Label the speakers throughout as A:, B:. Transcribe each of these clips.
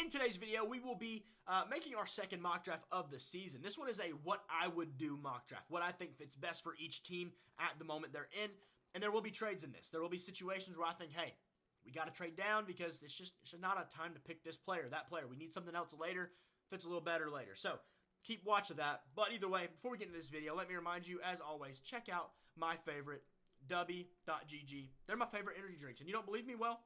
A: in today's video, we will be making our second mock draft of the season. This one is a what I would do mock draft, what I think fits best for each team at the moment they're in, and there will be trades in this. There will be situations where I think, hey, we got to trade down because it's just not a time to pick this player, that player. We need something else later, fits a little better later. So keep watching that. But either way, before we get into this video, let me remind you, as always, check out my favorite, Dubby.gg. They're my favorite energy drinks. And you don't believe me? Well,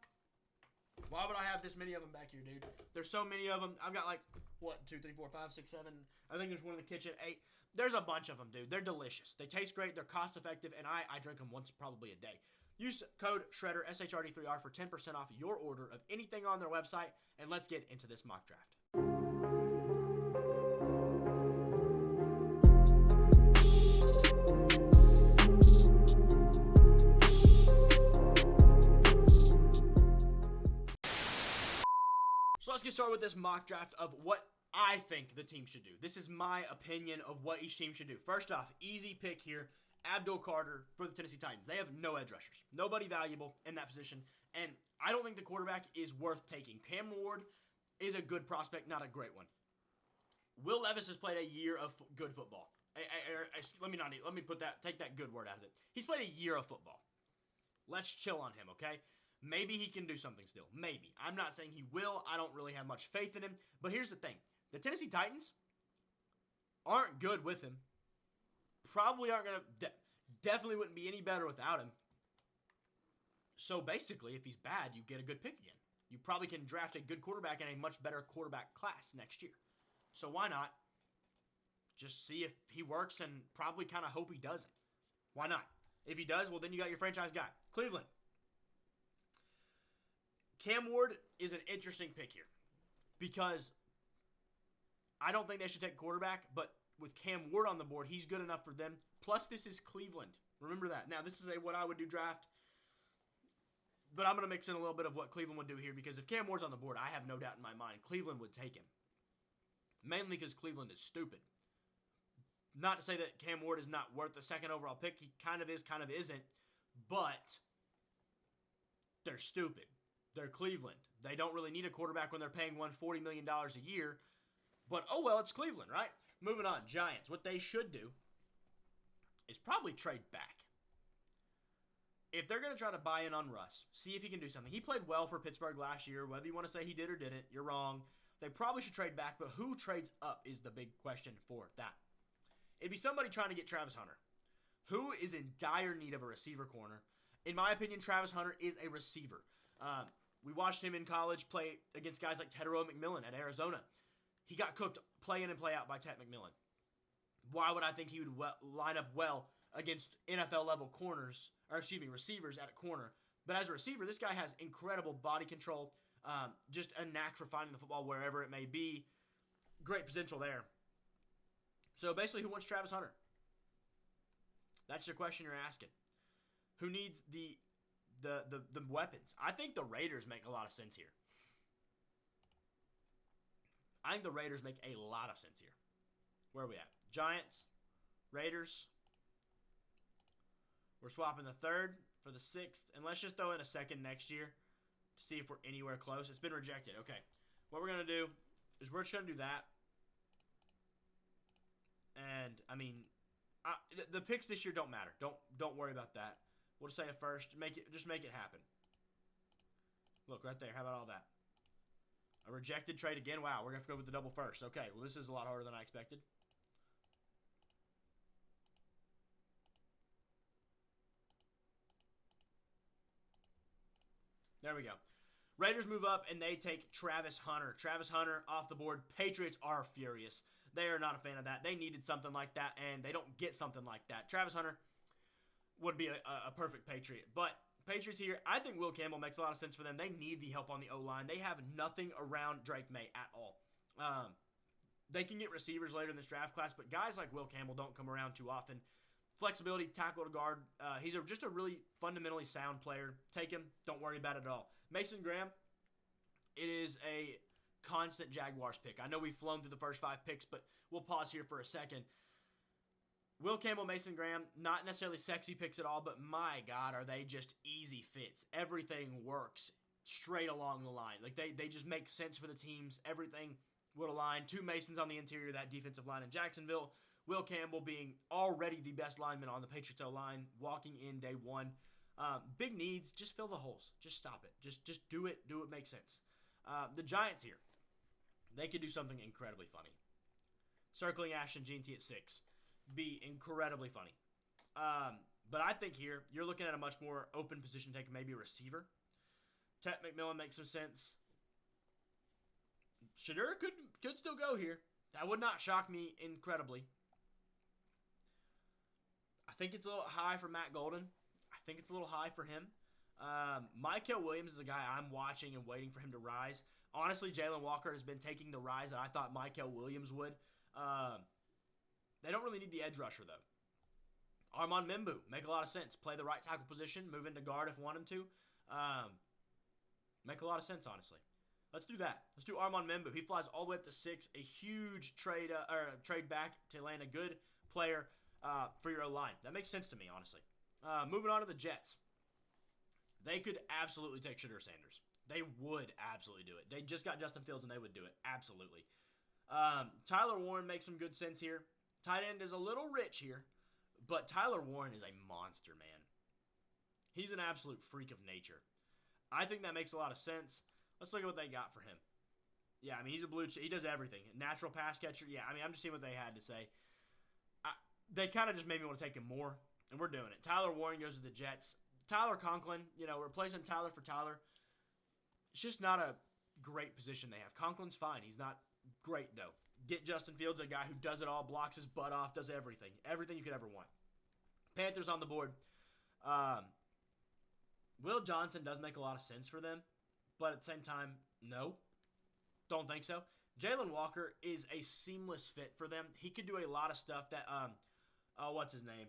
A: why would I have this many of them back here, dude? There's so many of them. I've got like, what, 2, 3, 4, 5, 6, 7. I think there's one in the kitchen, 8. There's a bunch of them, dude. They're delicious. They taste great. They're cost effective. And I drink them once probably a day. Use code Shedeur, SHRD3R, for 10% off your order of anything on their website. And let's get into this mock draft. So let's get started with this mock draft of what I think the team should do. This is my opinion of what each team should do. First off, easy pick here, Abdul Carter for the Tennessee Titans. They have no edge rushers. Nobody valuable in that position. And I don't think the quarterback is worth taking. Cam Ward is a good prospect, not a great one. Will Levis has played a year of good football. Let me take that good word out of it. He's played a year of football. Let's chill on him, okay? Maybe he can do something still. Maybe. I'm not saying he will. I don't really have much faith in him. But here's the thing. The Tennessee Titans aren't good with him. Probably aren't going to... definitely wouldn't be any better without him. So basically, if he's bad, you get a good pick again. You probably can draft a good quarterback in a much better quarterback class next year. So why not just see if he works and probably kind of hope he doesn't? Why not? If he does, well, then you got your franchise guy. Cleveland. Cam Ward is an interesting pick here because I don't think they should take a quarterback, but with Cam Ward on the board, he's good enough for them. Plus, this is Cleveland. Remember that. Now, this is a what I would do draft, but I'm going to mix in a little bit of what Cleveland would do here because if Cam Ward's on the board, I have no doubt in my mind Cleveland would take him. Mainly because Cleveland is stupid. Not to say that Cam Ward is not worth the second overall pick. He kind of is, kind of isn't, but they're stupid. They're Cleveland. They don't really need a quarterback when they're paying $140 million a year. But, oh well, it's Cleveland, right? Moving on, Giants. What they should do is probably trade back. If they're going to try to buy in on Russ, see if he can do something. He played well for Pittsburgh last year. Whether you want to say he did or didn't, you're wrong. They probably should trade back, but who trades up is the big question for that. It'd be somebody trying to get Travis Hunter, who is in dire need of a receiver corner. In my opinion, Travis Hunter is a receiver. We watched him in college play against guys like Tedero McMillan at Arizona. He got cooked play in and play out by Ted McMillan. Why would I think he would line up well against NFL-level receivers at a corner? But as a receiver, this guy has incredible body control, just a knack for finding the football wherever it may be. Great potential there. So basically, who wants Travis Hunter? That's your question you're asking. Who needs the weapons? I think the Raiders make a lot of sense here. I think the Raiders make a lot of sense here. Where are we at? Giants, Raiders. We're swapping the 3rd for the 6th. And let's just throw in a 2nd next year to see if we're anywhere close. It's been rejected. Okay. What we're going to do is we're just going to do that. And, I mean, the picks this year don't matter. Don't worry about that. We'll just say it first. Just make it happen. Look, right there. How about all that? A rejected trade again. Wow, we're going to have to go with the double first. Okay, well, this is a lot harder than I expected. There we go. Raiders move up, and they take Travis Hunter. Travis Hunter off the board. Patriots are furious. They are not a fan of that. They needed something like that, and they don't get something like that. Travis Hunter would be a perfect Patriot. But Patriots here, I think Will Campbell makes a lot of sense for them. They need the help on the O-line. They have nothing around Drake May at all. They can get receivers later in this draft class, but guys like Will Campbell don't come around too often. Flexibility, tackle to guard. He's just a really fundamentally sound player. Take him. Don't worry about it at all. Mason Graham, it is a constant Jaguars pick. I know we've flown through the first 5 picks, but we'll pause here for a second. Will Campbell, Mason Graham, not necessarily sexy picks at all, but my God, are they just easy fits. Everything works. straight along the line. Like, they just make sense for the teams. Everything would align. 2 Masons on the interior of that defensive line in Jacksonville. Will Campbell being already the best lineman on the Patriots O-line, walking in day one. Big needs, just fill the holes. Just stop it. Just do it. Do it make sense. The Giants here, they could do something incredibly funny. Circling Ashton Jeanty at 6. Be incredibly funny. But I think here, you're looking at a much more open position take, maybe a receiver. Ted McMillan makes some sense. Shedeur could still go here. That would not shock me incredibly. I think it's a little high for Matt Golden. I think it's a little high for him. Michael Williams is a guy I'm watching and waiting for him to rise. Honestly, Jalen Walker has been taking the rise that I thought Michael Williams would. They don't really need the edge rusher, though. Armand Membu, make a lot of sense. Play the right tackle position, move into guard if want him to. Make a lot of sense, honestly. Let's do that. Let's do Armand Membu. He flies all the way up to 6. A huge trade back to land a good player for your O-line. That makes sense to me, honestly. Moving on to the Jets. They could absolutely take Shedeur Sanders. They would absolutely do it. They just got Justin Fields, and they would do it. Absolutely. Tyler Warren makes some good sense here. Tight end is a little rich here, but Tyler Warren is a monster, man. He's an absolute freak of nature. I think that makes a lot of sense. Let's look at what they got for him. Yeah, I mean, he's a blue chip. He does everything. Natural pass catcher. Yeah, I mean, I'm just seeing what they had to say. They kind of just made me want to take him more, and we're doing it. Tyler Warren goes to the Jets. Tyler Conklin, replacing Tyler for Tyler. It's just not a great position they have. Conklin's fine. He's not great, though. Get Justin Fields, a guy who does it all, blocks his butt off, does everything. Everything you could ever want. Panthers on the board. Will Johnson does make a lot of sense for them, but at the same time, no. Don't think so. Jalen Walker is a seamless fit for them. He could do a lot of stuff that, what's his name?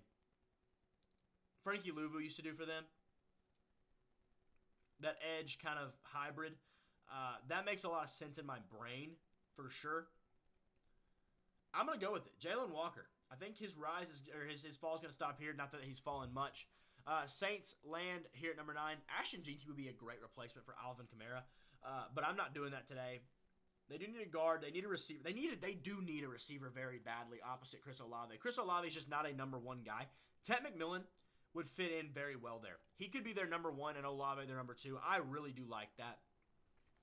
A: Frankie Louvu used to do for them. That edge kind of hybrid. That makes a lot of sense in my brain, for sure. I'm going to go with it. Jalen Walker. I think his rise his fall is going to stop here. Not that he's fallen much. Saints land here at number 9. Ashton Jeanty would be a great replacement for Alvin Kamara. But I'm not doing that today. They do need a guard. They need a receiver. They do need a receiver very badly opposite Chris Olave. Chris Olave is just not a number 1 guy. Ted McMillan would fit in very well there. He could be their number 1 and Olave their number 2. I really do like that.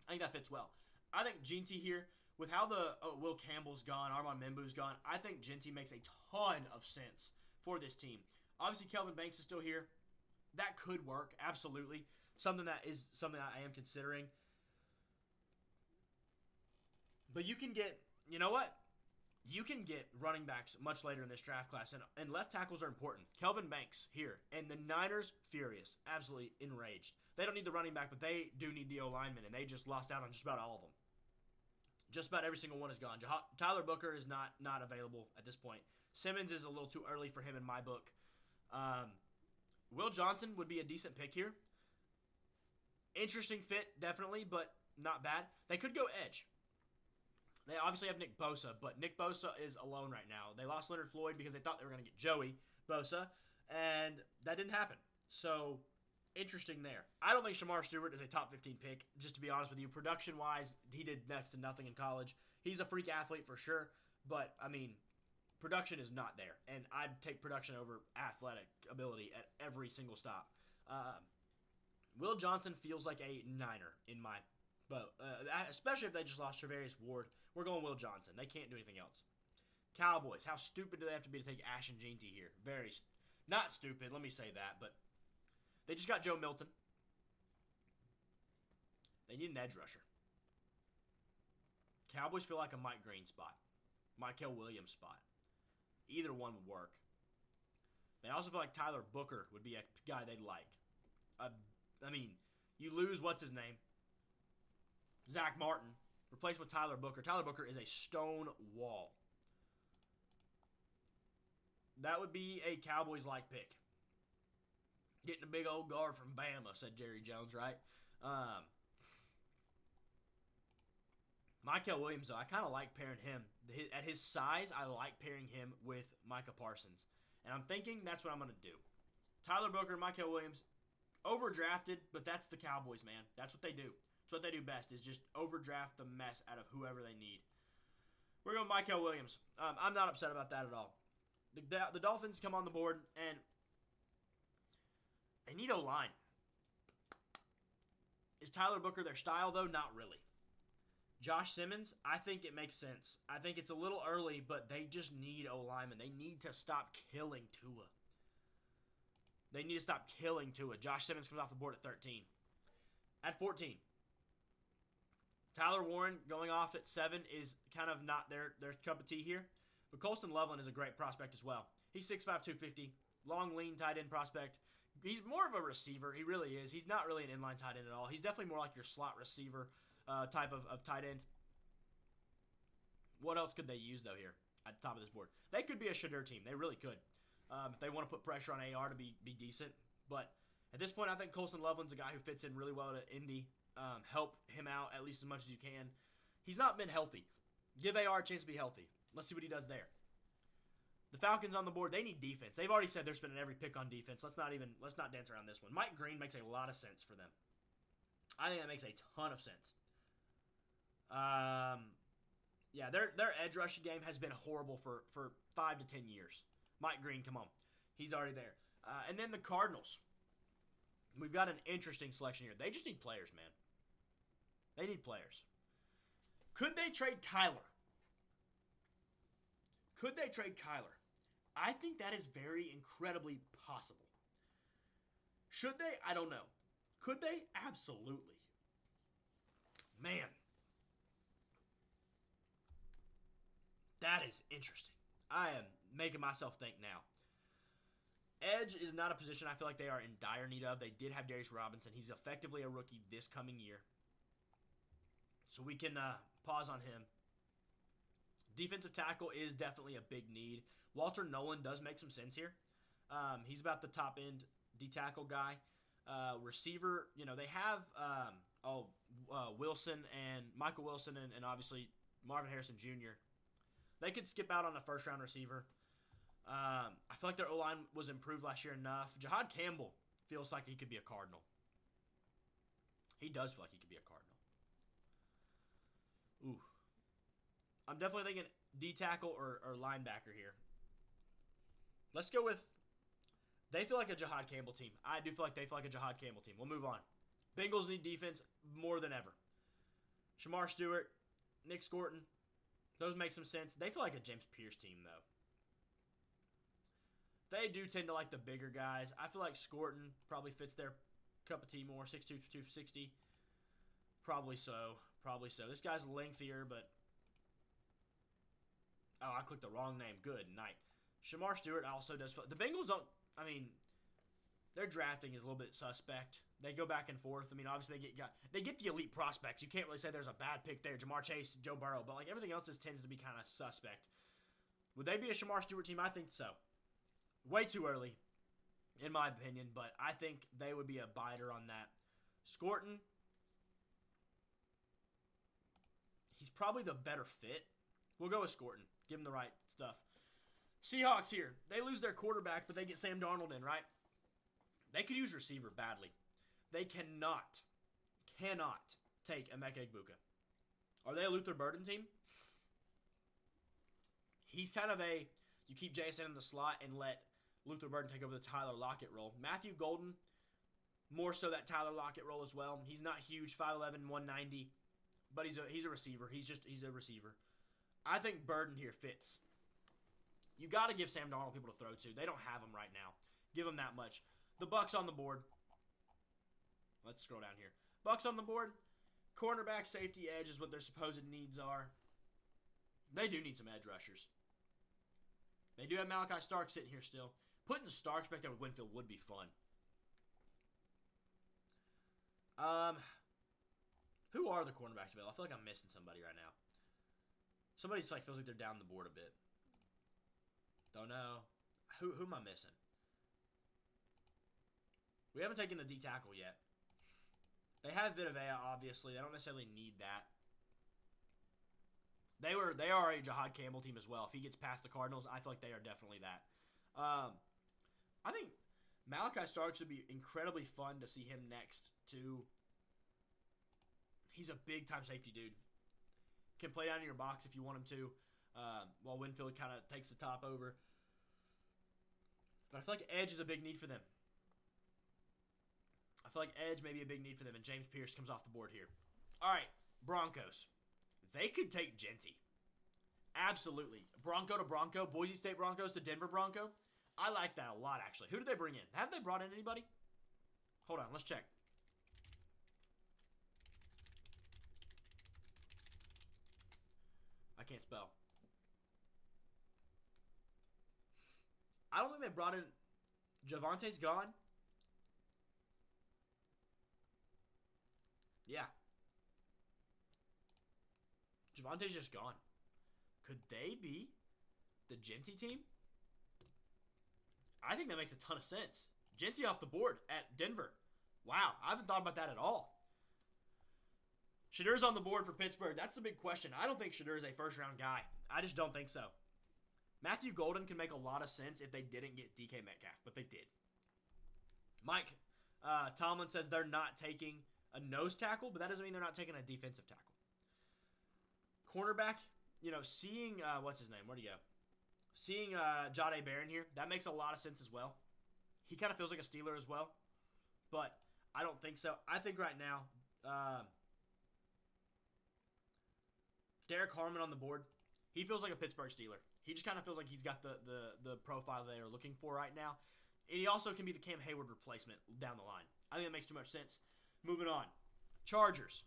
A: I think that fits well. I think Jeanty here, with how the Will Campbell's gone, Armand Membu's gone, I think Jeanty makes a ton of sense for this team. Obviously, Kelvin Banks is still here. That could work, absolutely. Something that I am considering. But you can get, you know what? You can get running backs much later in this draft class, and left tackles are important. Kelvin Banks here, and the Niners, furious, absolutely enraged. They don't need the running back, but they do need the O-lineman, and they just lost out on just about all of them. Just about every single one is gone. Tyler Booker is not available at this point. Simmons is a little too early for him in my book. Will Johnson would be a decent pick here. Interesting fit, definitely, but not bad. They could go edge. They obviously have Nick Bosa, but Nick Bosa is alone right now. They lost Leonard Floyd because they thought they were going to get Joey Bosa, and that didn't happen. So, interesting there. I don't think Shamar Stewart is a top 15 pick, just to be honest with you. Production-wise, he did next to nothing in college. He's a freak athlete for sure, but, I mean, production is not there, and I'd take production over athletic ability at every single stop. Will Johnson feels like a Niner in my boat, especially if they just lost Travarius Ward. We're going Will Johnson. They can't do anything else. Cowboys, how stupid do they have to be to take Ashton Jeanty here? Not stupid, let me say that, but they just got Joe Milton. They need an edge rusher. Cowboys feel like a Mike Green spot. Michael Williams spot. Either one would work. They also feel like Tyler Booker would be a guy they'd like. I mean, you lose, what's his name? Zach Martin. Replaced with Tyler Booker. Tyler Booker is a stone wall. That would be a Cowboys-like pick. Getting a big old guard from Bama, said Jerry Jones, right? Michael Williams, though, I kind of like pairing him. At his size, I like pairing him with Micah Parsons. And I'm thinking that's what I'm going to do. Tyler Booker, Michael Williams, Overdrafted, but that's the Cowboys, man. That's what they do. That's what they do best, is just overdraft the mess out of whoever they need. We're going Mykel Williams. I'm not upset about that at all. The Dolphins come on the board, and they need O-line. Is Tyler Booker their style, though? Not really. Josh Simmons, I think it makes sense. I think it's a little early, but they just need O-linemen. They need to stop killing Tua. They need to stop killing Tua. Josh Simmons comes off the board at 13. At 14, Tyler Warren going off at 7 is kind of not their cup of tea here. But Colston Loveland is a great prospect as well. He's 6'5", 250. Long, lean, tight end prospect. He's more of a receiver. He really is. He's not really an inline tight end at all. He's definitely more like your slot receiver type of tight end. What else could they use, though, here at the top of this board? They could be a Shedeur team. They really could. If they want to put pressure on AR to be decent. But at this point, I think Colston Loveland's a guy who fits in really well to Indy. Help him out at least as much as you can. He's not been healthy. Give AR a chance to be healthy. Let's see what he does there. The Falcons on the board, they need defense. They've already said they're spending every pick on defense. Let's not dance around this one. Mike Green makes a lot of sense for them. I think that makes a ton of sense. Yeah, their edge rushing game has been horrible for 5 to 10 years. Mike Green, come on. He's already there. And then the Cardinals. We've got an interesting selection here. They just need players, man. They need players. Could they trade Kyler? Could they trade Kyler? I think that is very incredibly possible. Should they? I don't know. Could they? Absolutely. Man. That is interesting. I am making myself think now. Edge is not a position I feel like they are in dire need of. They did have Darius Robinson. He's effectively a rookie this coming year. So we can pause on him. Defensive tackle is definitely a big need. Walter Nolan does make some sense here. He's about the top end D-tackle guy. Receiver, they have Wilson and Michael Wilson and obviously Marvin Harrison Jr. They could skip out on a first-round receiver. I feel like their O-line was improved last year enough. Jahad Campbell feels like he could be a Cardinal. He does feel like he could be a Cardinal. Ooh. I'm definitely thinking D-tackle or linebacker here. Let's go with... They feel like a Jahad Campbell team. I do feel like they feel like a Jahad Campbell team. We'll move on. Bengals need defense more than ever. Shamar Stewart, Nick Scorton. Those make some sense. They feel like a James Pierce team, though. They do tend to like the bigger guys. I feel like Scorton probably fits their cup of tea more. 6'2", 260. Probably so. Probably so. This guy's lengthier, but... Oh, I clicked the wrong name. Good night. Shamar Stewart also does... The Bengals don't... I mean, their drafting is a little bit suspect. They go back and forth. I mean, obviously they get the elite prospects. You can't really say there's a bad pick there. Jamar Chase, Joe Burrow. But like everything else tends to be kind of suspect. Would they be a Shamar Stewart team? I think so. Way too early, in my opinion. But I think they would be a biter on that. Scorton. He's probably the better fit. We'll go with Scorton. Give him the right stuff. Seahawks here. They lose their quarterback, but they get Sam Darnold in, right? They could use receiver badly. They cannot take Emeka Egbuka. Are they a Luther Burden team? He's kind of a, you keep Jason in the slot and let Luther Burden take over the Tyler Lockett role. Matthew Golden, more so that Tyler Lockett role as well. He's not huge, 5'11", 190, but he's a receiver. He's a receiver. I think Burden here fits. You got to give Sam Darnold people to throw to. They don't have him right now. Give him that much. The Bucs on the board. Let's scroll down here. Bucs on the board. Cornerback, safety, edge is what their supposed needs are. They do need some edge rushers. They do have Malachi Stark sitting here still. Putting Starks back there with Winfield would be fun. Who are the cornerbacks available? I feel like I'm missing somebody right now. Somebody's like feels like they're down the board a bit. Don't know. Who am I missing? We haven't taken a D-tackle yet. They have Vitavea, obviously. They don't necessarily need that. They are a Jahad Campbell team as well. If he gets past the Cardinals, I feel like they are definitely that. I think Malachi Starks would be incredibly fun to see him next to. He's a big-time safety dude. Can play down in your box if you want him to, while Winfield kind of takes the top over. But I feel like edge is a big need for them. I feel like edge may be a big need for them, and James Pierce comes off the board here. All right, Broncos. They could take Genty. Absolutely. Bronco to Bronco. Boise State Broncos to Denver Bronco. I like that a lot, actually. Who did they bring in? Have they brought in anybody? Hold on, let's check. I can't spell. I don't think they brought in. Javante's gone. Yeah. Javante's just gone. Could they be the Genty team? I think that makes a ton of sense. Genty off the board at Denver. Wow, I haven't thought about that at all. Shedeur's on the board for Pittsburgh. That's the big question. I don't think Shedeur is a first-round guy. I just don't think so. Matthew Golden can make a lot of sense if they didn't get DK Metcalf, but they did. Mike Tomlin says they're not taking a nose tackle, but that doesn't mean they're not taking a defensive tackle. Cornerback, seeing, what's his name? Where'd he go? Seeing Jahdae Barron here, that makes a lot of sense as well. He kind of feels like a Steeler as well, but I don't think so. I think right now, Derek Harmon on the board, he feels like a Pittsburgh Steeler. He just kind of feels like he's got the profile they are looking for right now. And he also can be the Cam Hayward replacement down the line. I think that makes too much sense. Moving on. Chargers.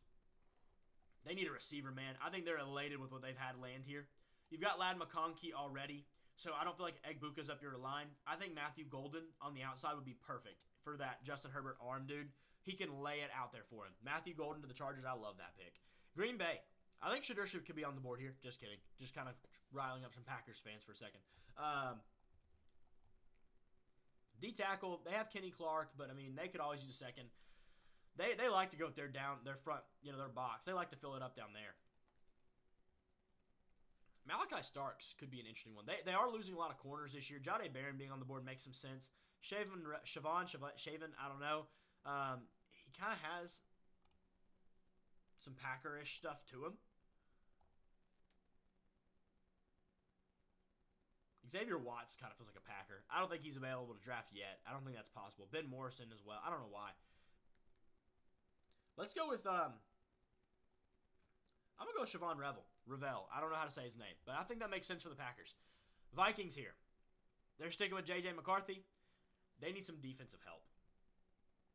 A: They need a receiver, man. I think they're elated with what they've had land here. You've got Ladd McConkey already, so I don't feel like Egbuka's up your line. I think Matthew Golden on the outside would be perfect for that Justin Herbert arm dude. He can lay it out there for him. Matthew Golden to the Chargers, I love that pick. Green Bay. I think Shedeur could be on the board here. Just kidding. Just kind of riling up some Packers fans for a second. D-tackle, they have Kenny Clark, but, they could always use a second. They like to go with their front, their box. They like to fill it up down there. Malachi Starks could be an interesting one. They are losing a lot of corners this year. Jahdae Barron being on the board makes some sense. Shaven, I don't know. He kind of has some Packer-ish stuff to him. Xavier Watts kind of feels like a Packer. I don't think he's available to draft yet. I don't think that's possible. Ben Morrison as well. I don't know why. Let's go with, I'm going to go with Siobhan Revel. I don't know how to say his name, but I think that makes sense for the Packers. Vikings here. They're sticking with J.J. McCarthy. They need some defensive help.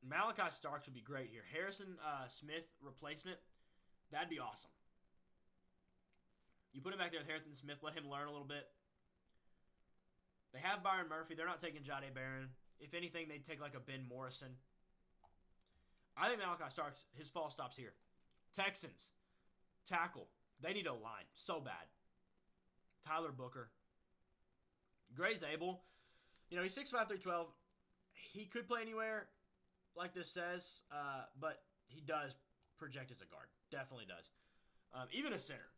A: Malachi Starks would be great here. Harrison Smith replacement. That'd be awesome. You put him back there with Harrison Smith. Let him learn a little bit. They have Byron Murphy. They're not taking Jahdae Barron. If anything, they'd take like a Ben Morrison. I think Malachi Starks, his fall stops here. Texans. Tackle. They need a line so bad. Tyler Booker. Gray Zabel. He's 6'5", 312. He could play anywhere, like this says, but he does project as a guard. Definitely does. Even a center.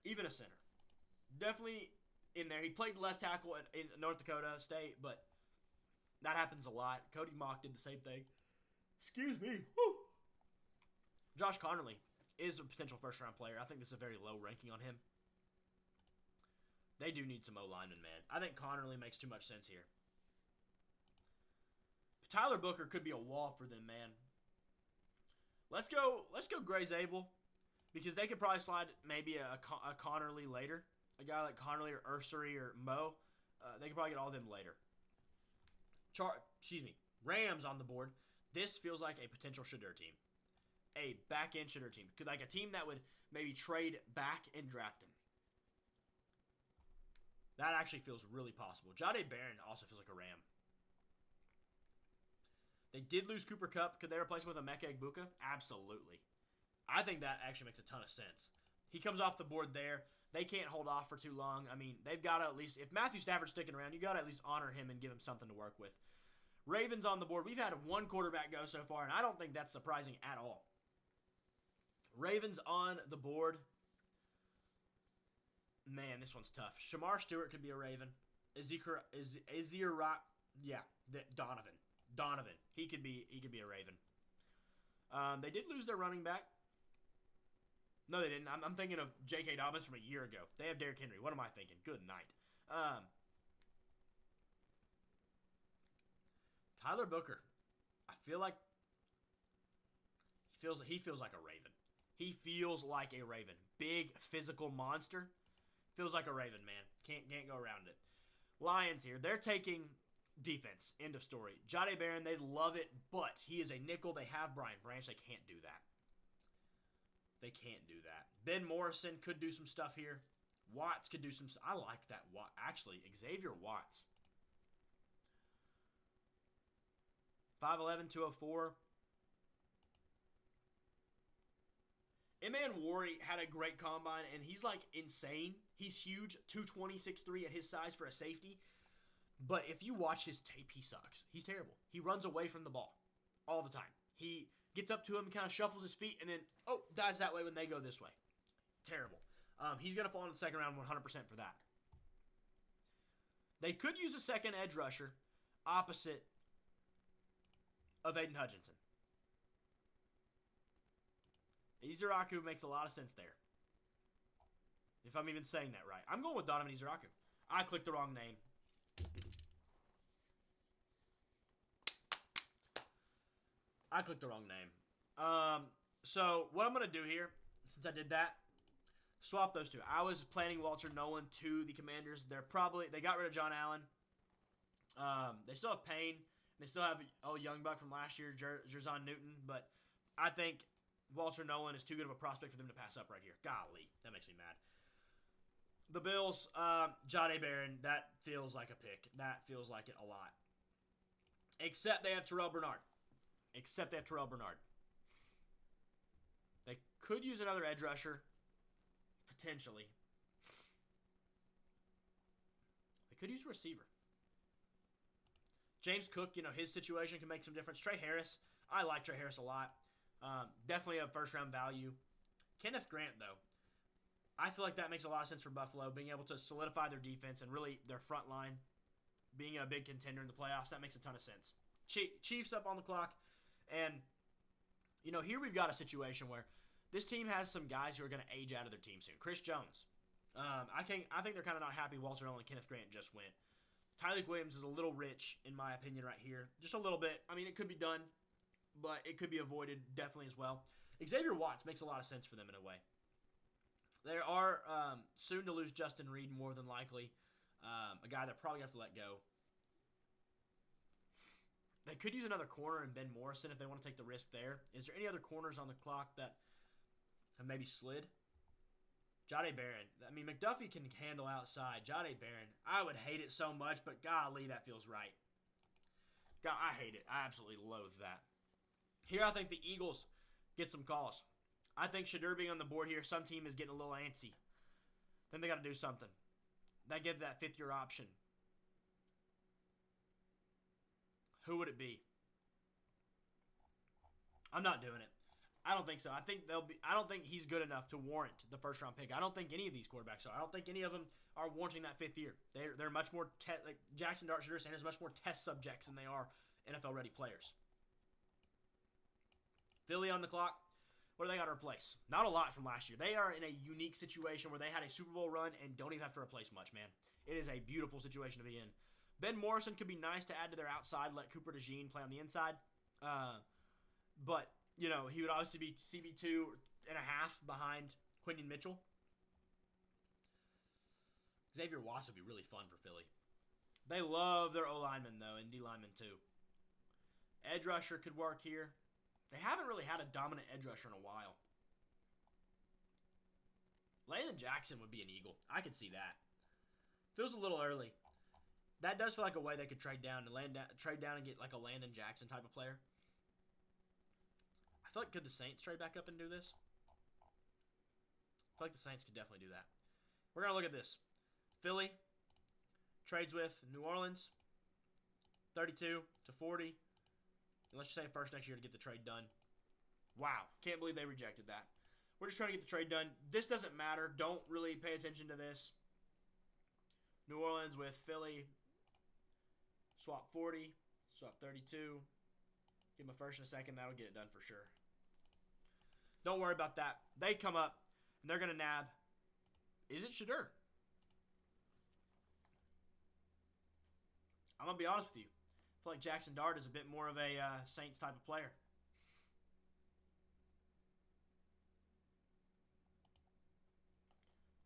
A: Definitely in there. He played left tackle in North Dakota State, but that happens a lot. Cody Mock did the same thing. Excuse me. Woo. Josh Connerly is a potential first-round player. I think this is a very low ranking on him. They do need some O-linemen, man. I think Connerly makes too much sense here. But Tyler Booker could be a wall for them, man. Let's go Gray Zabel, because they could probably slide maybe a Connerly later. A guy like Connerly or Ursery or Mo. They could probably get all of them later. Rams on the board. This feels like a potential Shedeur team. A back-end Shedeur team. Like a team that would maybe trade back and draft him. That actually feels really possible. Jahdae Barron also feels like a Ram. They did lose Cooper Kupp. Could they replace him with Emeka Egbuka? Absolutely. I think that actually makes a ton of sense. He comes off the board there. They can't hold off for too long. They've got to at least, if Matthew Stafford's sticking around, you got to at least honor him and give him something to work with. Ravens on the board. We've had one quarterback go so far, and I don't think that's surprising at all. Ravens on the board. Man, this one's tough. Shamar Stewart could be a Raven. Donovan. Donovan. He could be a Raven. They did lose their running back. No, they didn't. I'm thinking of J.K. Dobbins from a year ago. They have Derrick Henry. What am I thinking? Good night. Tyler Booker. I feel like he feels like a Raven. He feels like a Raven. Big physical monster. Feels like a Raven, man. Can't go around it. Lions here. They're taking defense. End of story. Jahdae Barron, they love it, but he is a nickel. They have Brian Branch. They can't do that. They can't do that. Ben Morrison could do some stuff here. Watts could do some stuff. I like that. Actually, Xavier Watts. 5'11", 204. Eman Wari had a great combine, and he's like insane. He's huge, 220, 6'3" at his size for a safety. But if you watch his tape, he sucks. He's terrible. He runs away from the ball all the time. He gets up to him, kind of shuffles his feet, and then, dives that way when they go this way. Terrible. He's going to fall in the second round 100% for that. They could use a second edge rusher opposite of Aiden Hutchinson. Iziraku makes a lot of sense there. If I'm even saying that right. I'm going with Donovan Iziraku. I clicked the wrong name. So what I'm going to do here, since I did that, swap those two. I was planning Walter Nolan to the Commanders. They got rid of John Allen. They still have Payne. They still have young buck from last year, Jerzon Newton. But I think Walter Nolan is too good of a prospect for them to pass up right here. Golly, that makes me mad. The Bills, Jahdae Barron, that feels like a pick. That feels like it a lot. Except they have Terrell Bernard. They could use another edge rusher, potentially. They could use a receiver. James Cook, his situation can make some difference. Trey Harris, I like Trey Harris a lot. Definitely a first-round value. Kenneth Grant, though, I feel like that makes a lot of sense for Buffalo, being able to solidify their defense and really their front line being a big contender in the playoffs. That makes a ton of sense. Chiefs up on the clock. And, here we've got a situation where this team has some guys who are going to age out of their team soon. Chris Jones. I think they're kind of not happy Walter Nolan and Kenneth Grant just went. Tyleik Williams is a little rich, in my opinion, right here. Just a little bit. I mean, it could be done, but it could be avoided definitely as well. Xavier Watts makes a lot of sense for them in a way. They are soon to lose Justin Reed, more than likely. A guy they're probably going to have to let go. They could use another corner in Ben Morrison if they want to take the risk there. Is there any other corners on the clock that have maybe slid? Jahdae Barron. I mean, McDuffie can handle outside. Jahdae Barron. I would hate it so much, but golly, that feels right. God, I hate it. I absolutely loathe that. Here, I think the Eagles get some calls. I think Shedeur being on the board here, some team is getting a little antsy. Then they got to do something. They give that fifth-year option. Who would it be? I'm not doing it. I don't think so. I don't think he's good enough to warrant the first-round pick. I don't think any of these quarterbacks are. I don't think any of them are warranting that fifth year. They're much more like Jackson Dart, Shedeur Sanders, much more test subjects than they are NFL-ready players. Philly on the clock. What do they got to replace? Not a lot from last year. They are in a unique situation where they had a Super Bowl run and don't even have to replace much, man. It is a beautiful situation to be in. Ben Morrison could be nice to add to their outside, let Cooper DeJean play on the inside. But, he would obviously be CB2 and a half behind Quinton Mitchell. Xavier Watts would be really fun for Philly. They love their O-linemen, though, and D-linemen, too. Edge rusher could work here. They haven't really had a dominant edge rusher in a while. Landon Jackson would be an Eagle. I could see that. Feels a little early. That does feel like a way they could trade down and get like a Landon Jackson type of player. I feel like could the Saints trade back up and do this? I feel like the Saints could definitely do that. We're going to look at this. Philly trades with New Orleans, 32 to 40. And let's just say first next year to get the trade done. Wow. Can't believe they rejected that. We're just trying to get the trade done. This doesn't matter. Don't really pay attention to this. New Orleans with Philly. Swap 40. Swap 32. Give him a first and a second. That'll get it done for sure. Don't worry about that. They come up, and they're going to nab. Is it Shedeur? I'm going to be honest with you. I feel like Jackson Dart is a bit more of a Saints type of player.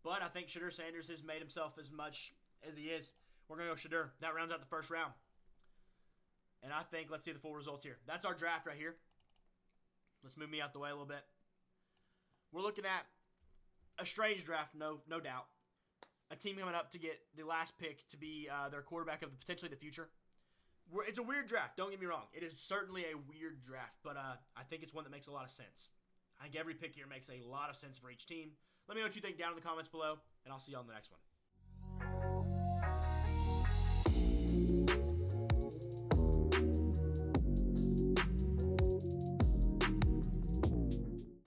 A: But I think Shedeur Sanders has made himself as much as he is. We're going to go Shedeur. That rounds out the first round. And I think, let's see the full results here. That's our draft right here. Let's move me out the way a little bit. We're looking at a strange draft, no doubt. A team coming up to get the last pick to be their quarterback of potentially the future. It's a weird draft, don't get me wrong. It is certainly a weird draft, but I think it's one that makes a lot of sense. I think every pick here makes a lot of sense for each team. Let me know what you think down in the comments below, and I'll see you on the next one.